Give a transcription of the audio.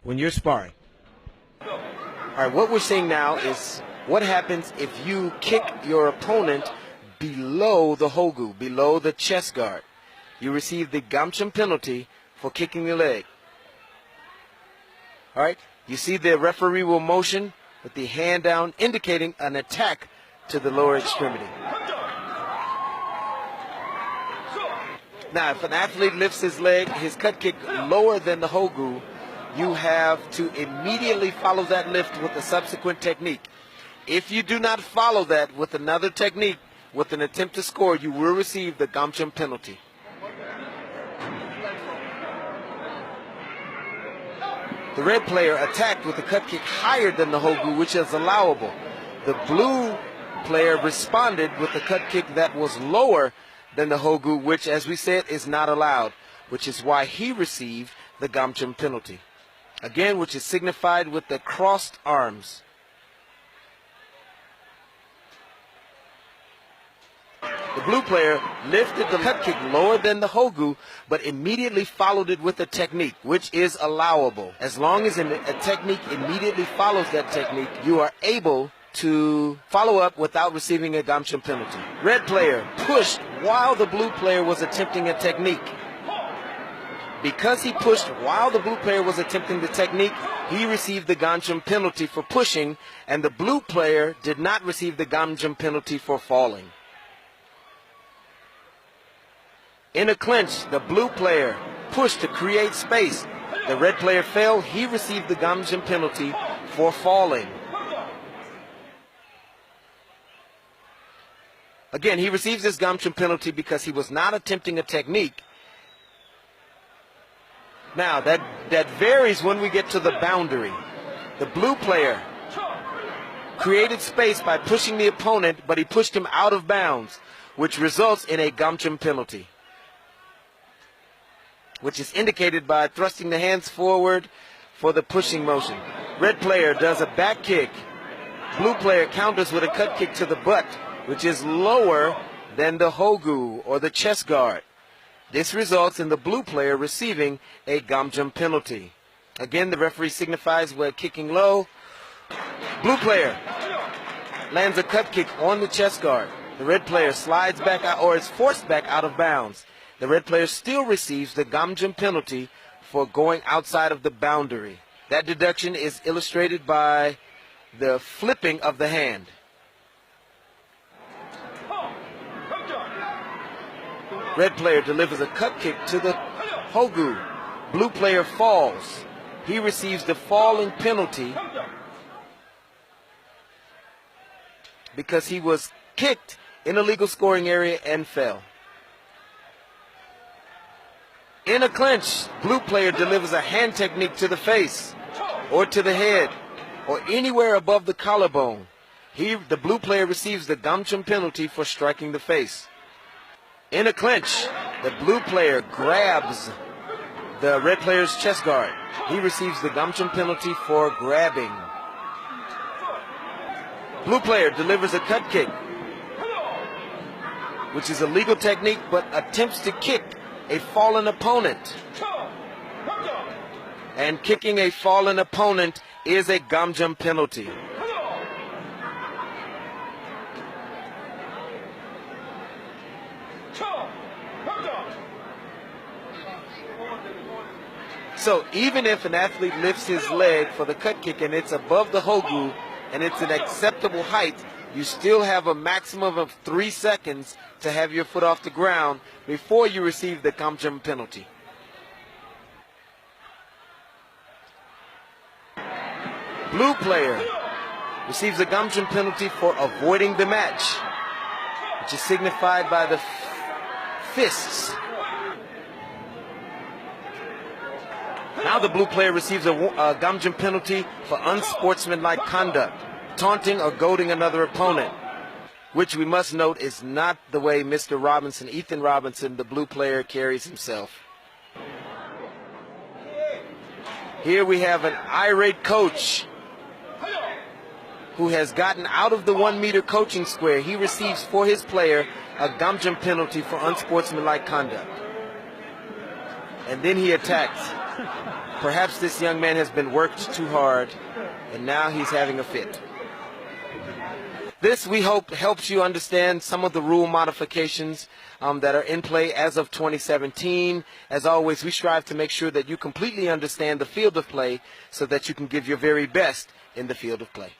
when you're sparring. All right, what we're seeing now is what happens if you kick your opponent below the hogu, below the chest guard. You receive the gamchum penalty for kicking the leg. All right, you see the referee will motion with the hand down, indicating an attack to the lower extremity. Now, if an athlete lifts his leg, his cut kick lower than the hogu, you have to immediately follow that lift with a subsequent technique. If you do not follow that with another technique, with an attempt to score, you will receive the gamchum penalty. The red player attacked with a cut kick higher than the hogu, which is allowable. The blue player responded with a cut kick that was lower than the hogu, which, as we said, is not allowed, which is why he received the gamchum penalty. Again, which is signified with the crossed arms. The blue player lifted the cut kick lower than the hogu, but immediately followed it with a technique, which is allowable. As long as a technique immediately follows that technique, you are able to follow up without receiving a gamchum penalty. Red player pushed while the blue player was attempting a technique. Because he pushed while the blue player was attempting the technique, he received the gamchum penalty for pushing, and the blue player did not receive the gamchum penalty for falling. In a clinch, the blue player pushed to create space. The red player fell. He received the gamchum penalty for falling. Again, he receives this gamchum penalty because he was not attempting a technique. Now, that varies when we get to the boundary. The blue player created space by pushing the opponent, but he pushed him out of bounds, which results in a gamchum penalty, which is indicated by thrusting the hands forward for the pushing motion. Red player does a back kick. Blue player counters with a cut kick to the butt, which is lower than the hogu or the chest guard. This results in the blue player receiving a gamchum penalty. Again, the referee signifies we're kicking low. Blue player lands a cut kick on the chest guard. The red player slides back out, or is forced back out of bounds. The red player still receives the gamchum penalty for going outside of the boundary. That deduction is illustrated by the flipping of the hand. Red player delivers a cut kick to the hogu. Blue player falls. He receives the falling penalty because he was kicked in a legal scoring area and fell. In a clinch, blue player delivers a hand technique to the face or to the head or anywhere above the collarbone. The blue player receives the gamchum penalty for striking the face. In a clinch, the blue player grabs the red player's chest guard. He receives the gamchum penalty for grabbing. Blue player delivers a cut kick, which is a legal technique, but attempts to kick a fallen opponent. And kicking a fallen opponent is a gamchum penalty. So even if an athlete lifts his leg for the cut kick and it's above the hogu and it's an acceptable height, you still have a maximum of 3 seconds to have your foot off the ground before you receive the gamchum penalty. Blue player receives a gamchum penalty for avoiding the match, which is signified by the fists. Now the blue player receives a gamchum penalty for unsportsmanlike conduct, taunting or goading another opponent, which we must note is not the way Mr. Robinson, Ethan Robinson, the blue player, carries himself. Here we have an irate coach who has gotten out of the 1 meter coaching square. He receives for his player a gamchum penalty for unsportsmanlike conduct. And then he attacks. Perhaps this young man has been worked too hard, and now he's having a fit. This, we hope, helps you understand some of the rule modifications that are in play as of 2017. As always, we strive to make sure that you completely understand the field of play so that you can give your very best in the field of play.